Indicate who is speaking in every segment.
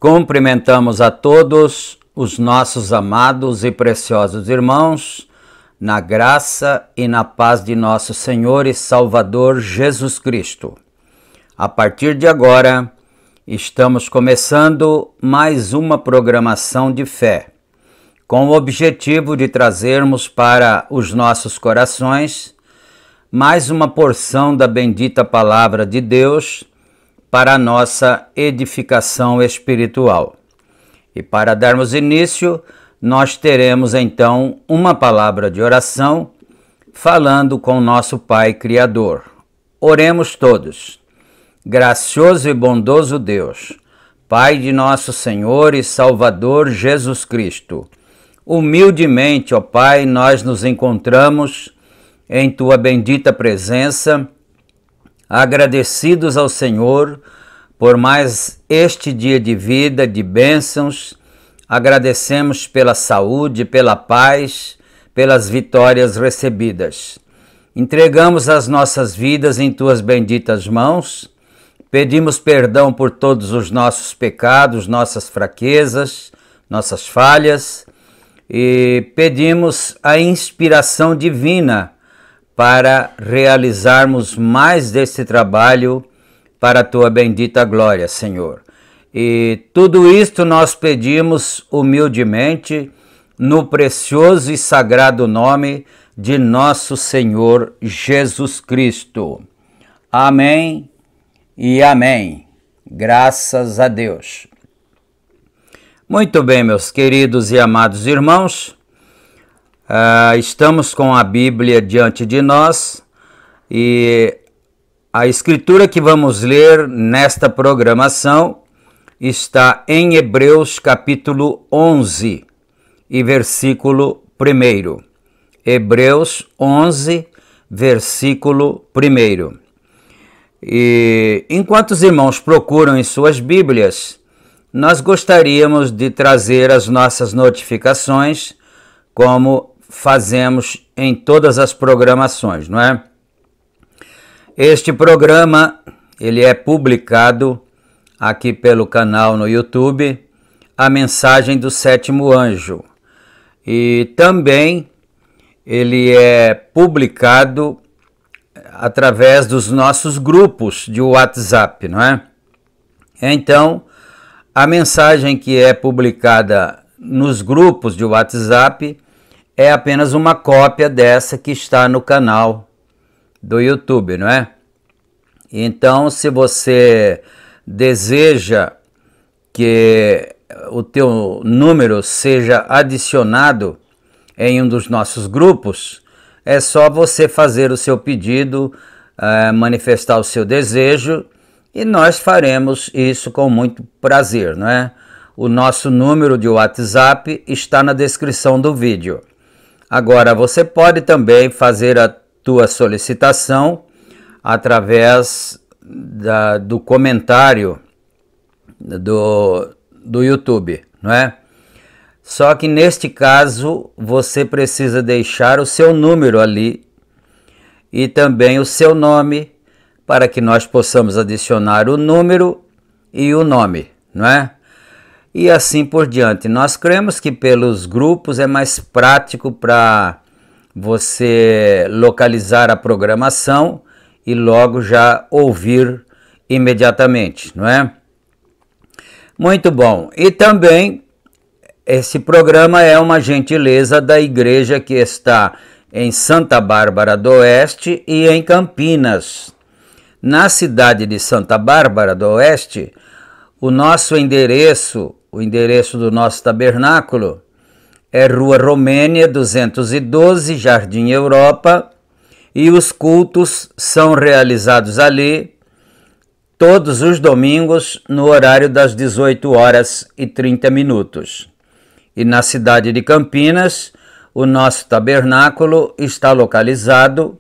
Speaker 1: Cumprimentamos a todos os nossos amados e preciosos irmãos, na graça e na paz de nosso Senhor e Salvador Jesus Cristo. A partir de agora, estamos começando mais uma programação de fé, com o objetivo de trazermos para os nossos corações mais uma porção da bendita Palavra de Deus para a nossa edificação espiritual. E para darmos início, nós teremos então uma palavra de oração falando com nosso Pai Criador. Oremos todos. Gracioso e bondoso Deus, Pai de nosso Senhor e Salvador Jesus Cristo, humildemente, ó Pai, nós nos encontramos em Tua bendita presença, agradecidos ao Senhor por mais este dia de vida, de bênçãos. Agradecemos pela saúde, pela paz, pelas vitórias recebidas. Entregamos as nossas vidas em Tuas benditas mãos, pedimos perdão por todos os nossos pecados, nossas fraquezas, nossas falhas, e pedimos a inspiração divina para realizarmos mais desse trabalho para a Tua bendita glória, Senhor. E tudo isto nós pedimos humildemente no precioso e sagrado nome de nosso Senhor Jesus Cristo. Amém e amém. Graças a Deus. Muito bem, meus queridos e amados irmãos, estamos com a Bíblia diante de nós e a escritura que vamos ler nesta programação está em Hebreus capítulo 11 e versículo 1. Hebreus 11, versículo 1. E enquanto os irmãos procuram em suas Bíblias, nós gostaríamos de trazer as nossas notificações, como fazemos em todas as programações, não é? Este programa, ele é publicado aqui pelo canal no YouTube, A Mensagem do Sétimo Anjo. E também ele é publicado através dos nossos grupos de WhatsApp, não é? Então, a mensagem que é publicada nos grupos de WhatsApp é apenas uma cópia dessa que está no canal do YouTube, não é? Então, se você deseja que o teu número seja adicionado em um dos nossos grupos, é só você fazer o seu pedido, manifestar o seu desejo, e nós faremos isso com muito prazer, não é? O nosso número de WhatsApp está na descrição do vídeo. Agora, você pode também fazer a tua solicitação através do comentário do YouTube, não é? Só que neste caso, você precisa deixar o seu número ali e também o seu nome, para que nós possamos adicionar o número e o nome, não é? E assim por diante. Nós cremos que pelos grupos é mais prático para você localizar a programação e logo já ouvir imediatamente, não é? Muito bom. E também esse programa é uma gentileza da igreja que está em Santa Bárbara do Oeste e em Campinas. Na cidade de Santa Bárbara do Oeste, o nosso endereço, o endereço do nosso tabernáculo, é Rua Romênia 212, Jardim Europa, e os cultos são realizados ali todos os domingos no horário das 18h30. E na cidade de Campinas, o nosso tabernáculo está localizado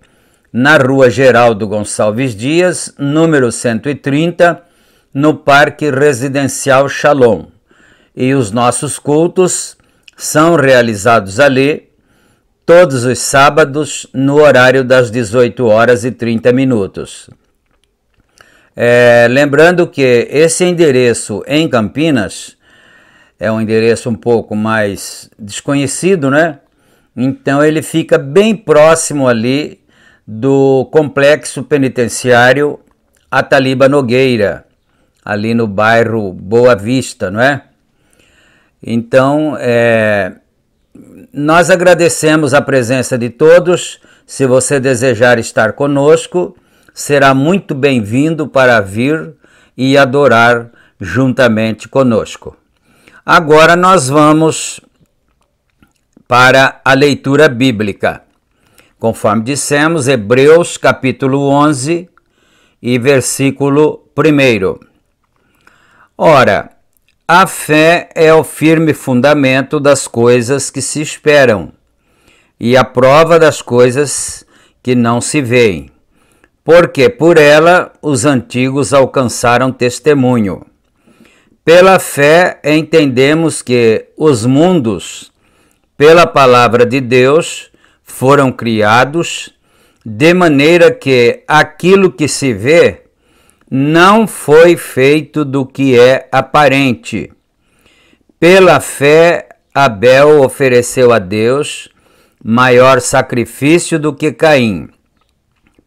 Speaker 1: na Rua Geraldo Gonçalves Dias, número 130, no Parque Residencial Shalom. E os nossos cultos são realizados ali todos os sábados no horário das 18h30. Lembrando que esse endereço em Campinas é um endereço um pouco mais desconhecido, né? Então ele fica bem próximo ali do complexo penitenciário Ataliba Nogueira, ali no bairro Boa Vista, não é? Então, nós agradecemos a presença de todos. Se você desejar estar conosco, será muito bem-vindo para vir e adorar juntamente conosco. Agora nós vamos para a leitura bíblica. Conforme dissemos, Hebreus capítulo 11 e versículo 1. Ora, a fé é o firme fundamento das coisas que se esperam e a prova das coisas que não se veem, porque por ela os antigos alcançaram testemunho. Pela fé entendemos que os mundos, pela palavra de Deus, foram criados, de maneira que aquilo que se vê não foi feito do que é aparente. Pela fé, Abel ofereceu a Deus maior sacrifício do que Caim,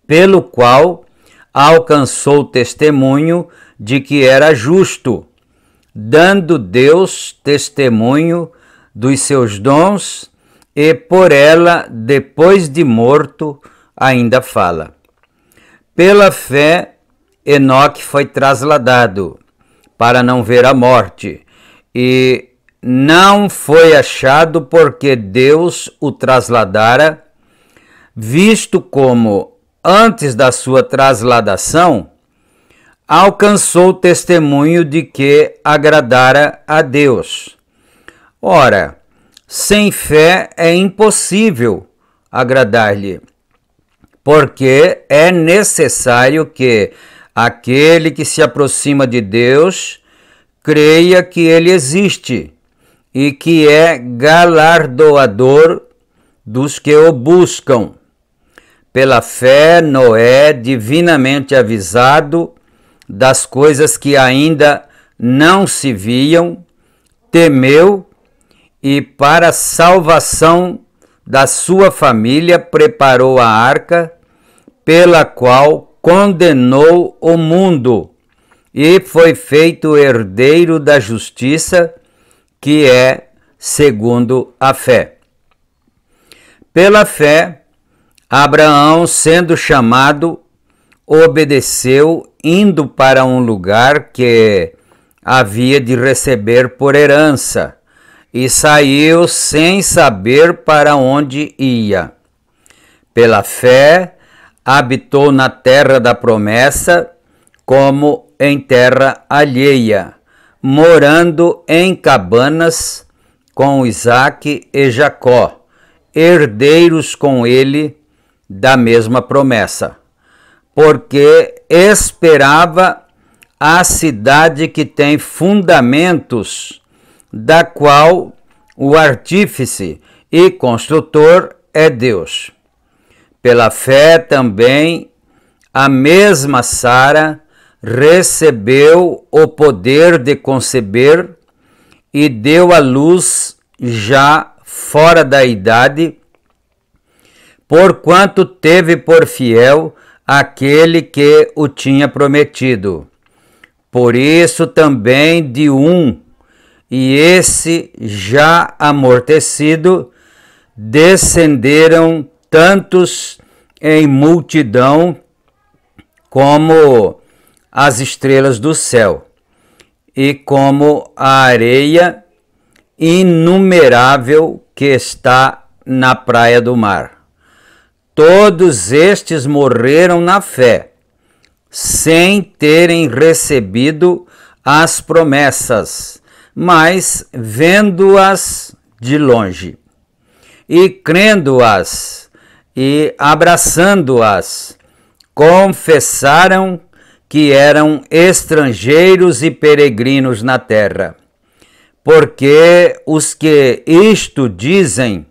Speaker 1: pelo qual alcançou testemunho de que era justo, dando Deus testemunho dos seus dons, e por ela, depois de morto, ainda fala. Pela fé, Enoque foi trasladado para não ver a morte, e não foi achado porque Deus o trasladara, visto como, antes da sua trasladação, alcançou testemunho de que agradara a Deus. Ora, sem fé é impossível agradar-lhe, porque é necessário que aquele que se aproxima de Deus creia que ele existe e que é galardoador dos que o buscam. Pela fé, Noé, divinamente avisado das coisas que ainda não se viam, temeu e, para a salvação da sua família, preparou a arca, pela qual condenou o mundo e foi feito herdeiro da justiça, que é segundo a fé. Pela fé, Abraão, sendo chamado, obedeceu, indo para um lugar que havia de receber por herança, e saiu sem saber para onde ia. Pela fé, habitou na terra da promessa, como em terra alheia, morando em cabanas com Isaque e Jacó, herdeiros com ele da mesma promessa, porque esperava a cidade que tem fundamentos, da qual o artífice e construtor é Deus. Pela fé também a mesma Sara recebeu o poder de conceber e deu à luz já fora da idade, porquanto teve por fiel aquele que o tinha prometido. Por isso também de um, e esse já amortecido, descenderam tantos em multidão como as estrelas do céu, e como a areia inumerável que está na praia do mar. Todos estes morreram na fé, sem terem recebido as promessas, mas vendo-as de longe, e crendo-as, e abraçando-as, confessaram que eram estrangeiros e peregrinos na terra. Porque os que isto dizem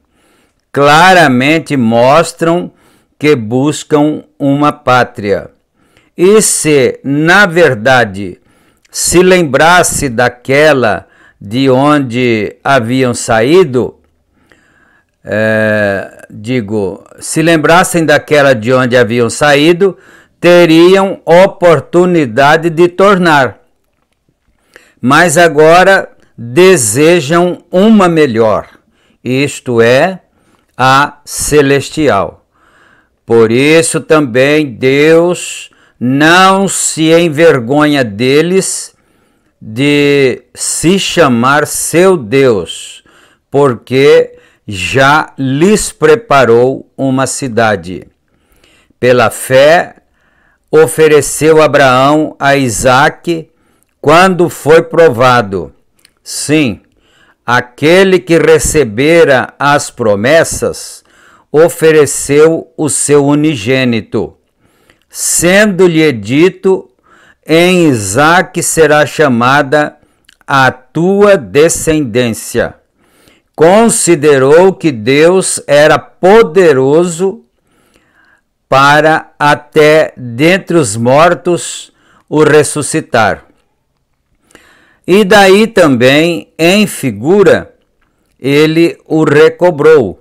Speaker 1: claramente mostram que buscam uma pátria. E se, na verdade, se lembrasse daquela de onde haviam saído, se lembrassem daquela de onde haviam saído, teriam oportunidade de tornar. Mas agora desejam uma melhor, isto é, a celestial. Por isso também Deus não se envergonha deles de se chamar seu Deus, porque já lhes preparou uma cidade. Pela fé, ofereceu Abraão a Isaque quando foi provado. Sim, aquele que recebera as promessas ofereceu o seu unigênito, sendo-lhe dito: em Isaque será chamada a tua descendência. Considerou que Deus era poderoso para até dentre os mortos o ressuscitar. E daí também, em figura, ele o recobrou.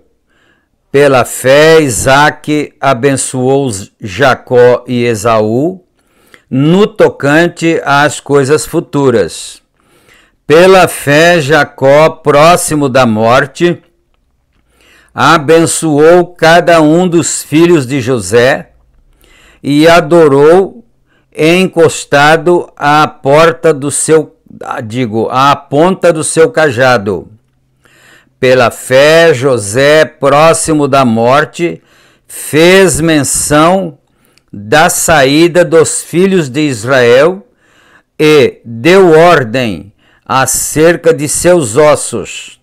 Speaker 1: Pela fé, Isaque abençoou Jacó e Esaú no tocante às coisas futuras. Pela fé, Jacó, próximo da morte, abençoou cada um dos filhos de José e adorou encostado à porta do seu à ponta do seu cajado. Pela fé, José, próximo da morte, fez menção da saída dos filhos de Israel e deu ordem acerca de seus ossos.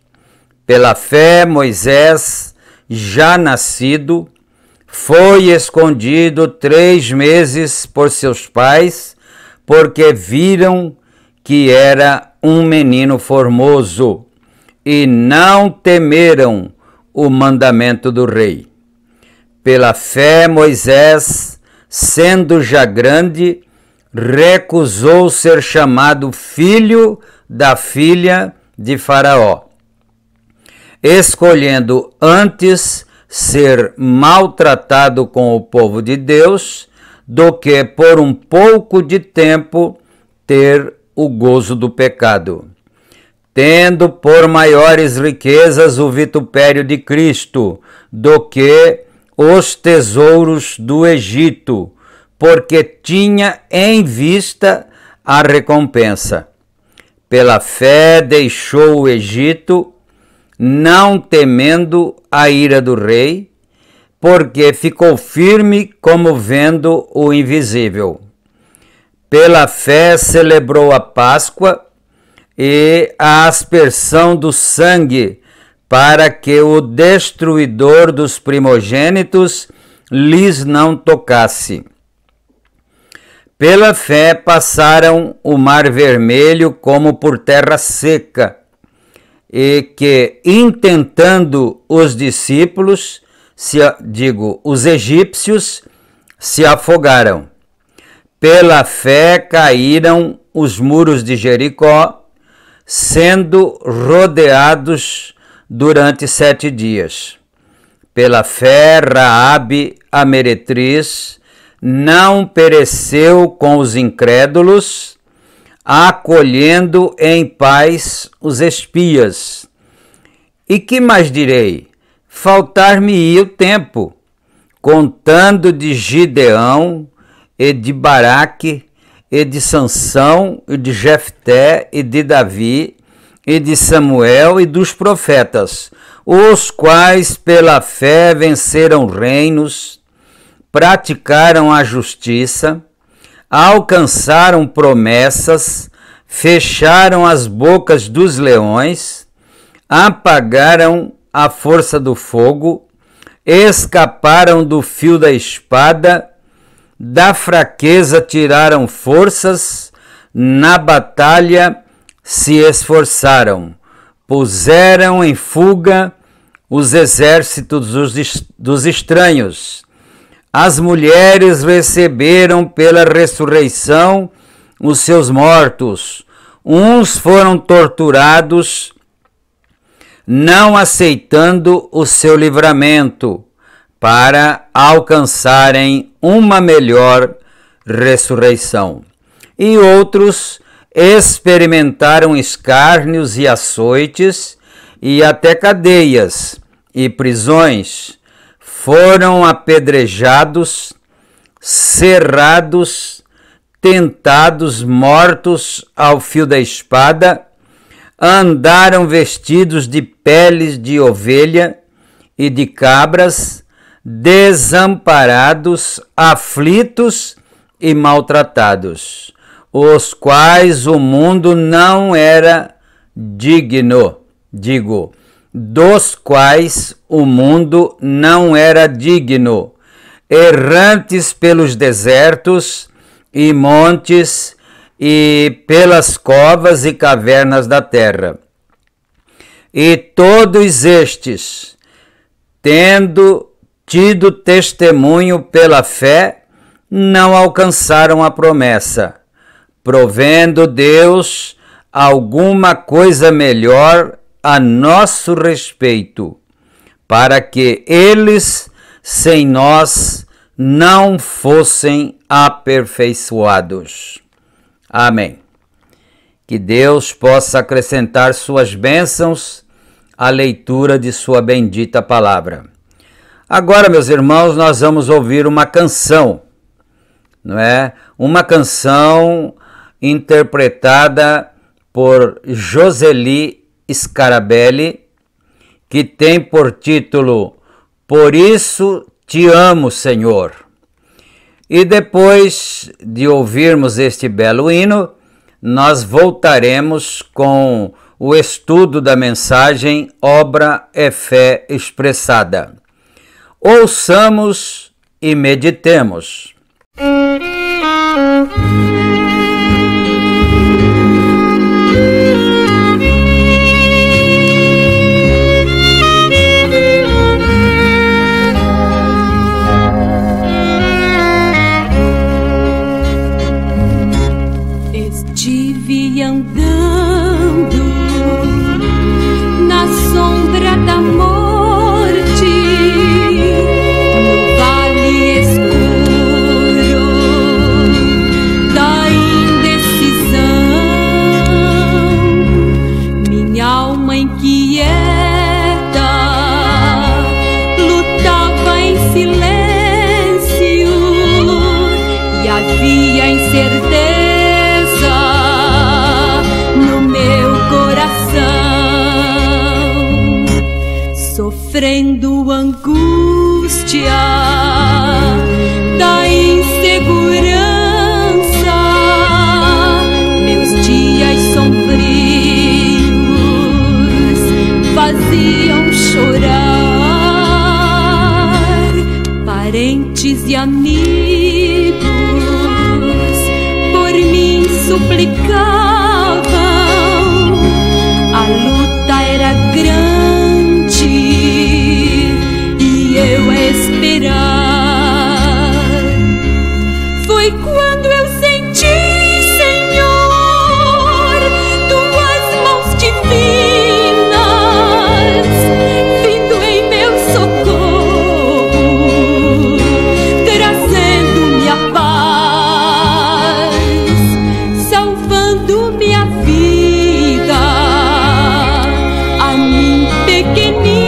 Speaker 1: Pela fé, Moisés, já nascido, foi escondido 3 meses por seus pais, porque viram que era um menino formoso, e não temeram o mandamento do rei. Pela fé, Moisés, sendo já grande, recusou ser chamado filho da filha de Faraó, escolhendo antes ser maltratado com o povo de Deus do que por um pouco de tempo ter o gozo do pecado, tendo por maiores riquezas o vitupério de Cristo do que os tesouros do Egito, porque tinha em vista a recompensa. Pela fé deixou o Egito, não temendo a ira do rei, porque ficou firme como vendo o invisível. Pela fé celebrou a Páscoa e a aspersão do sangue, para que o destruidor dos primogênitos lhes não tocasse. Pela fé passaram o Mar Vermelho como por terra seca, e que, intentando os discípulos, os egípcios, se afogaram. Pela fé caíram os muros de Jericó, sendo rodeados durante 7 dias. Pela fé, Raabe, a meretriz, não pereceu com os incrédulos, acolhendo em paz os espias. E que mais direi? Faltar-me-ia o tempo, contando de Gideão e de Baraque, e de Sansão, e de Jefté, e de Davi, e de Samuel, e dos profetas, os quais pela fé venceram reinos, praticaram a justiça, alcançaram promessas, fecharam as bocas dos leões, apagaram a força do fogo, escaparam do fio da espada, da fraqueza tiraram forças, na batalha se esforçaram, puseram em fuga os exércitos dos estranhos. As mulheres receberam pela ressurreição os seus mortos. Uns foram torturados, não aceitando o seu livramento, para alcançarem uma melhor ressurreição. E outros experimentaram escárnios e açoites, e até cadeias e prisões. Foram apedrejados, cerrados, tentados, mortos ao fio da espada, andaram vestidos de peles de ovelha e de cabras, desamparados, aflitos e maltratados, os quais o mundo não era digno, dos quais o mundo não era digno, errantes pelos desertos e montes e pelas covas e cavernas da terra. E todos estes, tendo tido testemunho pela fé, não alcançaram a promessa, provendo Deus alguma coisa melhor a nosso respeito, para que eles, sem nós, não fossem aperfeiçoados. Amém. Que Deus possa acrescentar suas bênçãos à leitura de sua bendita palavra. Agora, meus irmãos, nós vamos ouvir uma canção, não é? Uma canção interpretada por Joseli Scarabelli, que tem por título Por Isso Te Amo, Senhor. E depois de ouvirmos este belo hino, nós voltaremos com o estudo da mensagem Obra é Fé Expressada. Ouçamos e meditemos.
Speaker 2: Estive andando na sombra da morte, no vale escuro da indecisão. Minha alma inquieta lutava em silêncio e havia incerteza sofrendo angústia da insegurança. Meus dias sombrios faziam chorar. Parentes e amigos por mim suplicavam. A luta era grande e eu a esperar. Foi quando eu senti, Senhor, tuas mãos divinas vindo em meu socorro, trazendo-me a paz, salvando-me a vida, a mim pequenina.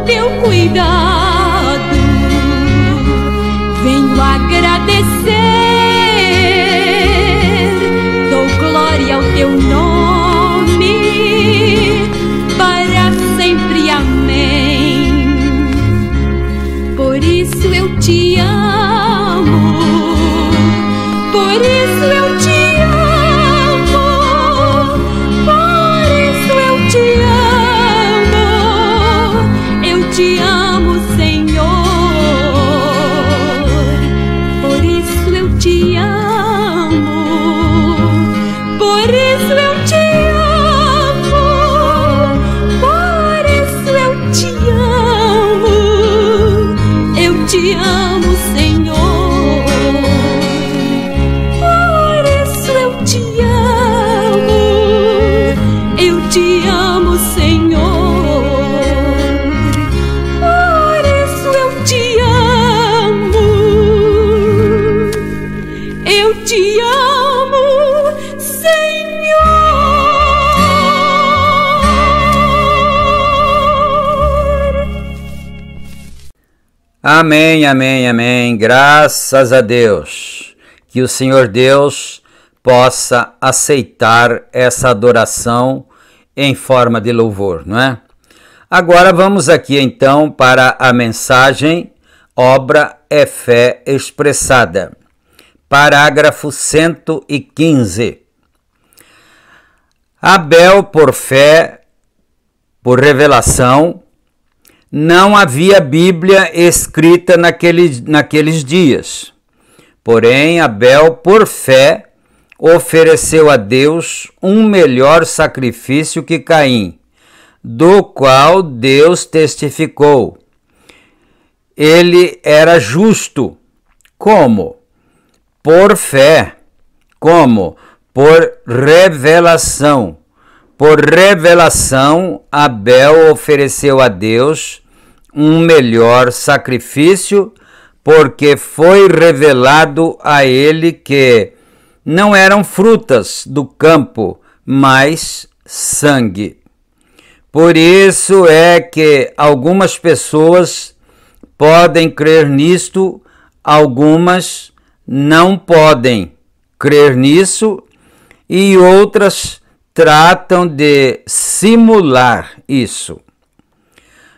Speaker 2: Teu cuidado, venho agradecer, dou glória ao teu nome, para sempre, amém. Por isso eu te amo, por isso eu te amo, por isso eu te amo. Te amo, Senhor, por isso eu te amo, por isso eu te amo, por isso eu te amo, eu te amo, Senhor, por isso eu te amo, eu te amo, Senhor. Te amo, Senhor.
Speaker 1: Amém, amém, amém. Graças a Deus. Que o Senhor Deus possa aceitar essa adoração em forma de louvor, não é? Agora vamos aqui então para a mensagem Obra é Fé Expressada. Parágrafo 115. Abel, por fé, por revelação, não havia Bíblia escrita naqueles dias. Porém, Abel, por fé, ofereceu a Deus um melhor sacrifício que Caim, do qual Deus testificou. Ele era justo. Como? Por fé. Como? Por revelação. por revelação, Abel ofereceu a Deus um melhor sacrifício, porque foi revelado a ele que não eram frutas do campo, mas sangue. Por isso é que algumas pessoas podem crer nisto, algumas não podem crer nisso, e outras tratam de simular isso.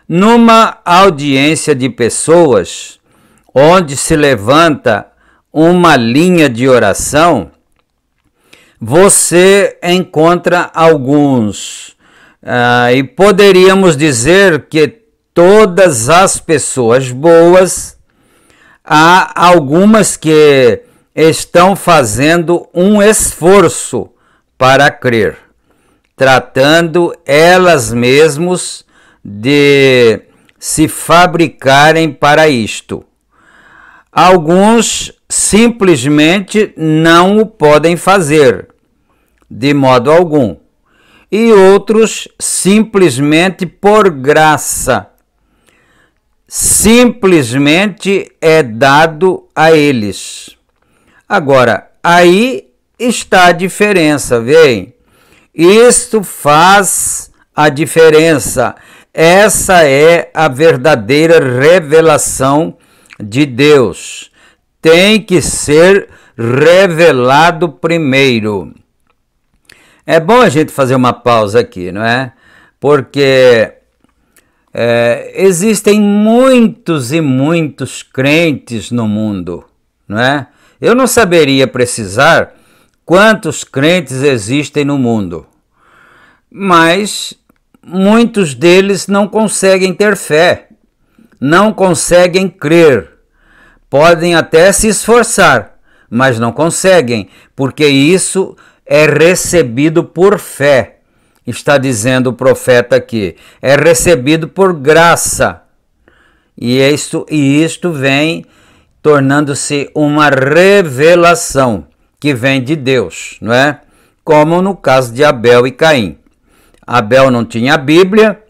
Speaker 1: Numa audiência de pessoas, onde se levanta uma linha de oração, você encontra alguns, e poderíamos dizer que todas as pessoas boas, há algumas que estão fazendo um esforço para crer, tratando elas mesmas de se fabricarem para isto. Alguns simplesmente não o podem fazer, de modo algum, e outros simplesmente por graça. Simplesmente é dado a eles. Agora, aí está a diferença, veem? Isto faz a diferença. Essa é a verdadeira revelação de Deus. Tem que ser revelado primeiro. É bom a gente fazer uma pausa aqui, não é? Porque existem muitos e muitos crentes no mundo, não é? Eu não saberia precisar quantos crentes existem no mundo, mas muitos deles não conseguem ter fé, não conseguem crer. Podem até se esforçar, mas não conseguem, porque isso é recebido por fé. Está dizendo o profeta aqui, é recebido por graça. E isto vem tornando-se uma revelação que vem de Deus, não é? Como no caso de Abel e Caim. Abel não tinha a Bíblia,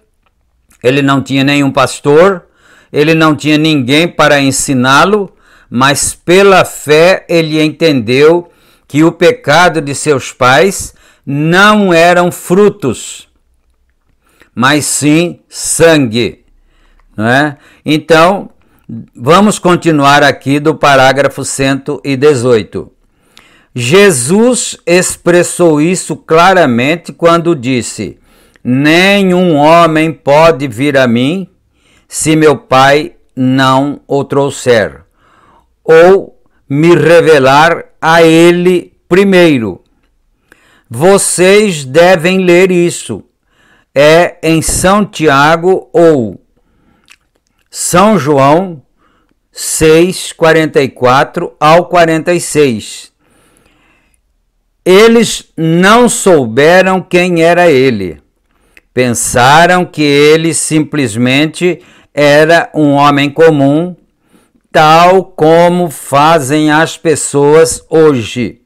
Speaker 1: ele não tinha nenhum pastor, ele não tinha ninguém para ensiná-lo, mas pela fé ele entendeu que o pecado de seus pais não eram frutos, mas sim sangue, não é? Então, vamos continuar aqui do parágrafo 118. Jesus expressou isso claramente quando disse: nenhum homem pode vir a mim se meu Pai não o trouxer, ou me revelar a ele primeiro. Vocês devem ler isso. É em São Tiago ou São João 6, 44 ao 46. Eles não souberam quem era ele. Pensaram que ele simplesmente era um homem comum, tal como fazem as pessoas hoje.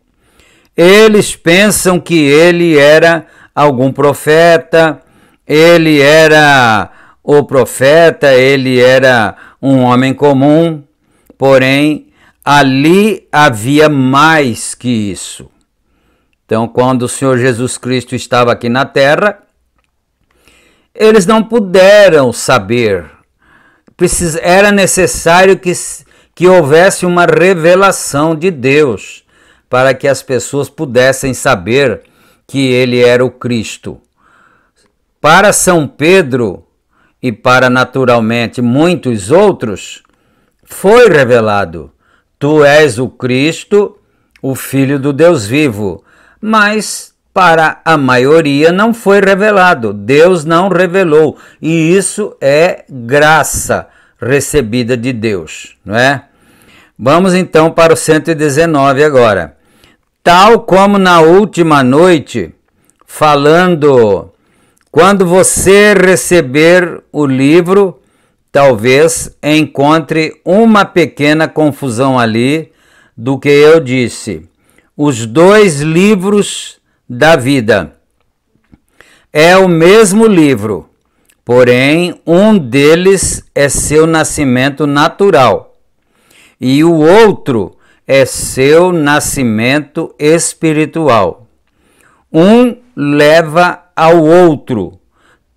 Speaker 1: Eles pensam que ele era algum profeta, ele era o profeta, ele era um homem comum, porém ali havia mais que isso. Então, quando o Senhor Jesus Cristo estava aqui na terra, eles não puderam saber. Era necessário que houvesse uma revelação de Deus para que as pessoas pudessem saber que ele era o Cristo. Para São Pedro e para naturalmente muitos outros, foi revelado: tu és o Cristo, o Filho do Deus vivo. Mas para a maioria não foi revelado, Deus não revelou, e isso é graça recebida de Deus, não é? Vamos então para o 119 agora. Tal como na última noite, falando, quando você receber o livro, talvez encontre uma pequena confusão ali do que eu disse. Os 2 livros da vida. é o mesmo livro, porém um deles é seu nascimento natural e o outro é seu nascimento espiritual. Um leva ao outro,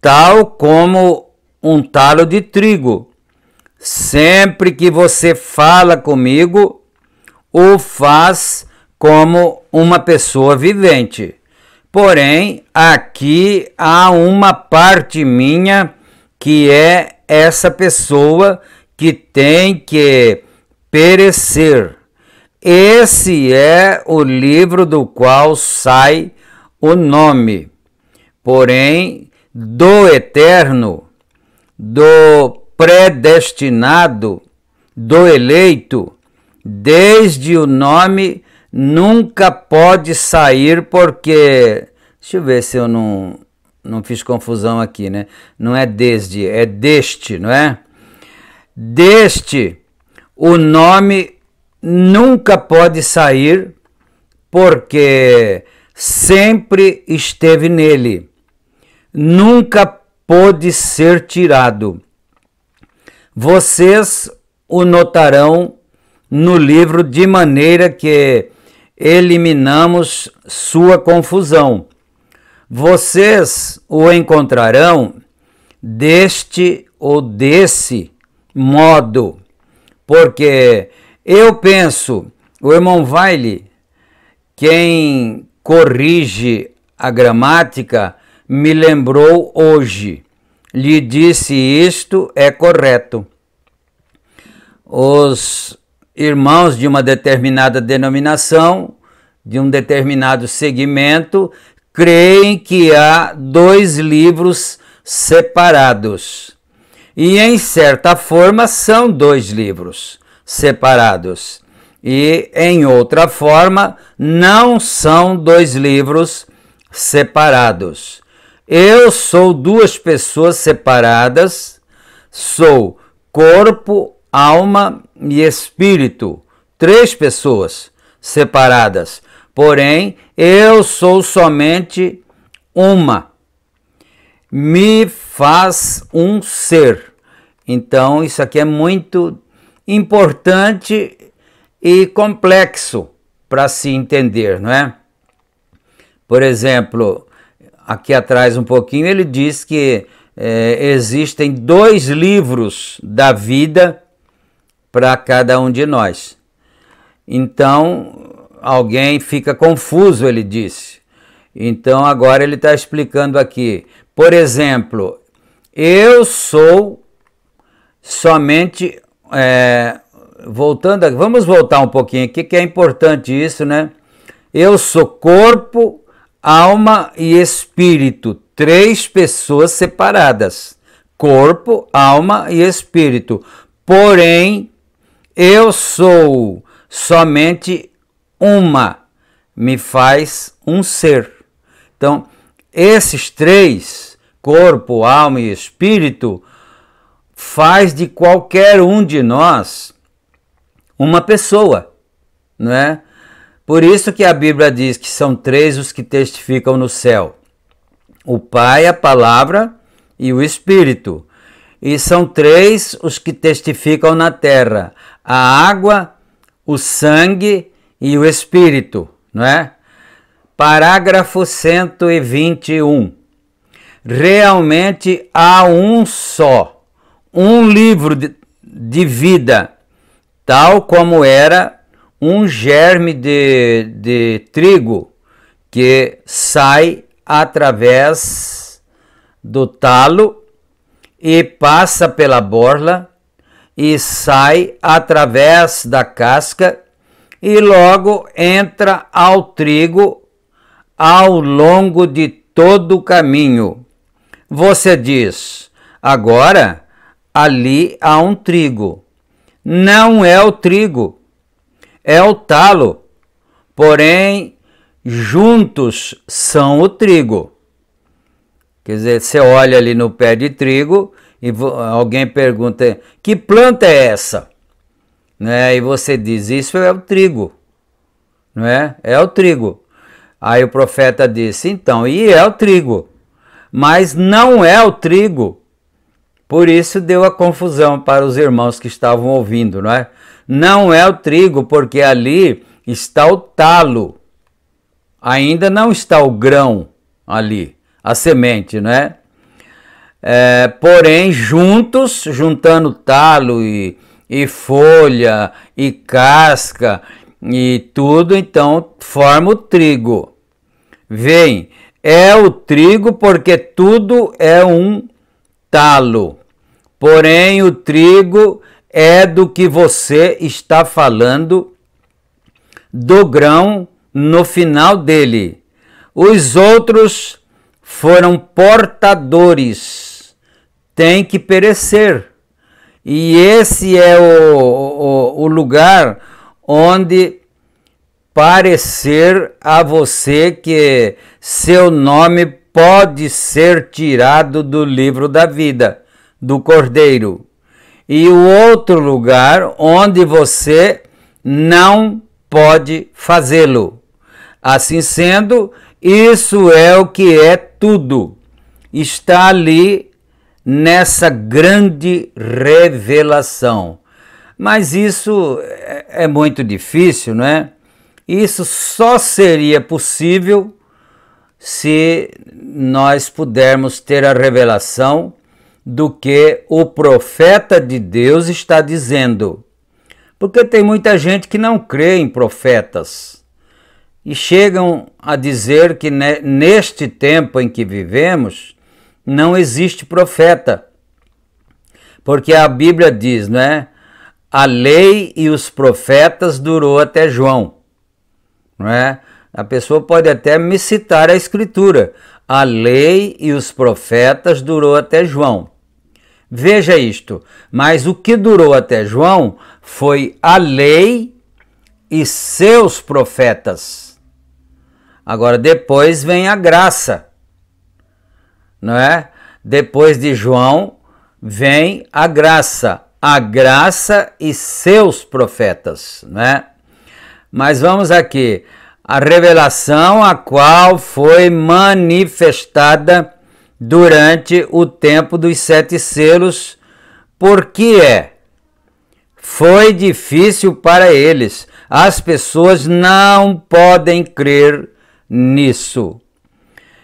Speaker 1: tal como um talo de trigo. Sempre que você fala comigo, o faz como uma pessoa vivente. Porém, aqui há uma parte minha que é essa pessoa que tem que perecer. Esse é o livro do qual sai o nome. Porém, do eterno, do predestinado, do eleito, desde o nome nunca pode sair, porque, deixa eu ver se eu não fiz confusão aqui, né? Não é desde, é deste, não é? Deste, o nome nunca pode sair, porque sempre esteve nele, nunca pôde ser tirado. Vocês o notarão no livro de maneira que eliminamos sua confusão. Vocês o encontrarão deste ou desse modo, porque eu penso, o irmão Wiley, quem corrige a gramática, me lembrou hoje, lhe disse isto é correto. Os irmãos de uma determinada denominação, de um determinado segmento, creem que há 2 livros separados. E, em certa forma, são 2 livros separados. E, em outra forma, não são 2 livros separados. Eu sou 2 pessoas separadas, sou corpo, alma e espírito, 3 pessoas separadas, porém eu sou somente uma, me faz um ser. Então isso aqui é muito importante e complexo para se entender, não é? Por exemplo, aqui atrás um pouquinho ele diz que existem 2 livros da vida para cada um de nós. Então, alguém fica confuso, ele disse. Então, agora ele está explicando aqui. Por exemplo, eu sou somente... vamos voltar um pouquinho aqui, que é importante isso, né? Eu sou corpo, alma e espírito. 3 pessoas separadas. Corpo, alma e espírito. Porém, eu sou somente uma, me faz um ser. Então, esses 3, corpo, alma e espírito, faz de qualquer um de nós uma pessoa, não é? Por isso que a Bíblia diz que são 3 os que testificam no céu: o Pai, a Palavra e o Espírito. E são 3 os que testificam na terra: a água, o sangue e o Espírito, não é? Parágrafo 121. Realmente há um só, um livro de vida, tal como era um germe de trigo que sai através do talo e passa pela borla e sai através da casca e logo entra ao trigo ao longo de todo o caminho. Você diz, agora ali há um trigo. Não é o trigo, é o talo, porém juntos são o trigo. Quer dizer, você olha ali no pé de trigo e alguém pergunta, que planta é essa? Né? E você diz, isso é o trigo, não é? É o trigo. Aí o profeta disse, então, e é o trigo. mas não é o trigo. Por isso deu a confusão para os irmãos que estavam ouvindo, não é? Não é o trigo, porque ali está o talo. Ainda não está o grão ali, a semente, não é? Porém, juntando talo e folha e casca e tudo, então forma o trigo. Vem, é o trigo porque tudo é um talo. Porém, o trigo é do que você está falando, do grão no final dele. Os outros foram portadores, tem que perecer. E esse é o lugar onde parecer a você que seu nome pode ser tirado do livro da vida, do Cordeiro. E o outro lugar onde você não pode fazê-lo. Assim sendo, isso é o que é tudo. Está ali nessa grande revelação. Mas isso é muito difícil, não é? Isso só seria possível se nós pudermos ter a revelação do que o profeta de Deus está dizendo. Porque tem muita gente que não crê em profetas e chegam a dizer que neste tempo em que vivemos não existe profeta. Porque a Bíblia diz, não é? A lei e os profetas durou até João, não é? A pessoa pode até me citar a Escritura. A lei e os profetas durou até João. Veja isto, mas o que durou até João foi a lei e seus profetas. Agora depois vem a graça, não é? Depois de João vem a graça e seus profetas, não é? Mas vamos aqui, a revelação a qual foi manifestada durante o tempo dos 7 selos, porque foi difícil para eles. As pessoas não podem crer nisso.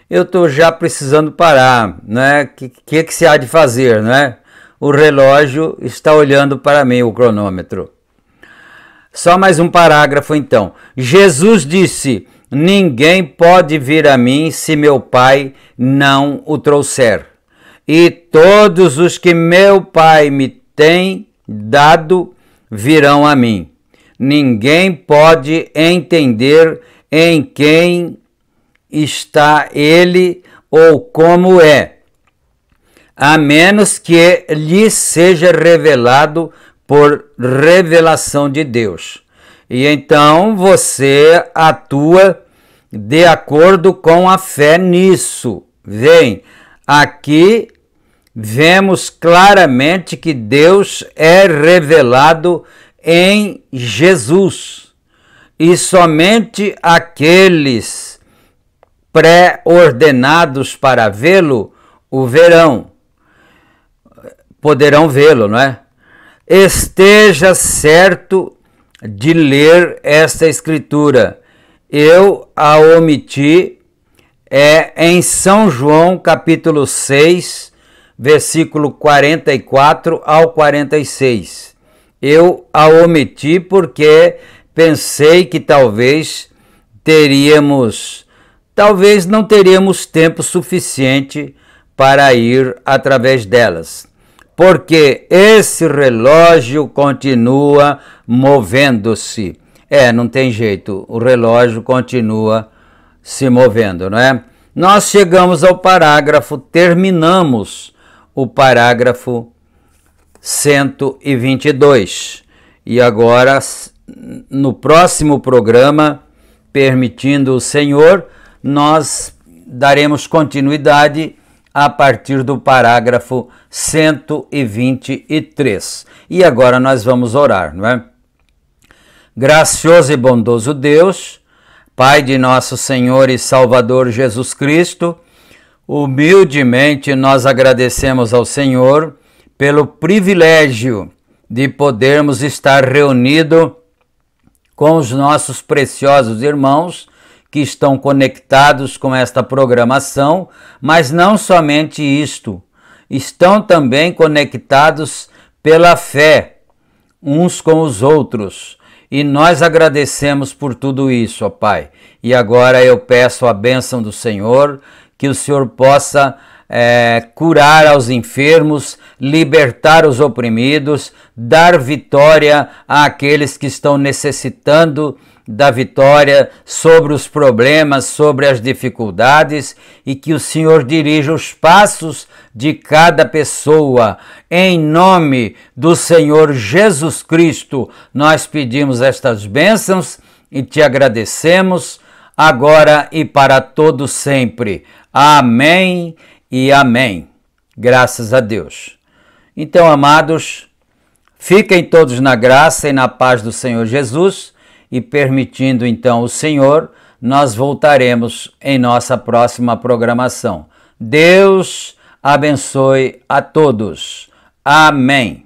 Speaker 1: Eu estou já precisando parar, né? Que se há de fazer, né? O relógio está olhando para mim, o cronômetro. Só mais um parágrafo então. Jesus disse: ninguém pode vir a mim se meu Pai não o trouxer. E todos os que meu Pai me tem dado virão a mim. Ninguém pode entender em quem está ele ou como é, a menos que lhe seja revelado por revelação de Deus. E então você atua de acordo com a fé nisso. Vem, aqui vemos claramente que Deus é revelado em Jesus. E somente aqueles pré-ordenados para vê-lo, o verão. Poderão vê-lo, não é? Esteja certo de ler esta escritura. Eu a omiti, em São João capítulo 6, versículo 44 ao 46. Eu a omiti porque pensei que talvez não teríamos tempo suficiente para ir através delas. Porque esse relógio continua movendo-se. Não tem jeito, o relógio continua se movendo, não é? Nós chegamos ao parágrafo, terminamos o parágrafo 122. E agora, no próximo programa, permitindo o Senhor, nós daremos continuidade a partir do parágrafo 123. E agora nós vamos orar, não é? Gracioso e bondoso Deus, Pai de nosso Senhor e Salvador Jesus Cristo, Humildemente nós agradecemos ao Senhor pelo privilégio de podermos estar reunidos com os nossos preciosos irmãos que estão conectados com esta programação, mas não somente isto, estão também conectados pela fé uns com os outros. E nós agradecemos por tudo isso, ó Pai. E agora eu peço a bênção do Senhor, que o Senhor possa curar aos enfermos, libertar os oprimidos, dar vitória àqueles que estão necessitando da vitória sobre os problemas, sobre as dificuldades, e que o Senhor dirija os passos de cada pessoa. Em nome do Senhor Jesus Cristo, nós pedimos estas bênçãos e te agradecemos agora e para todo sempre. Amém e amém. Graças a Deus. Então, amados, fiquem todos na graça e na paz do Senhor Jesus, e permitindo então o Senhor, nós voltaremos em nossa próxima programação. Deus abençoe a todos. Amém.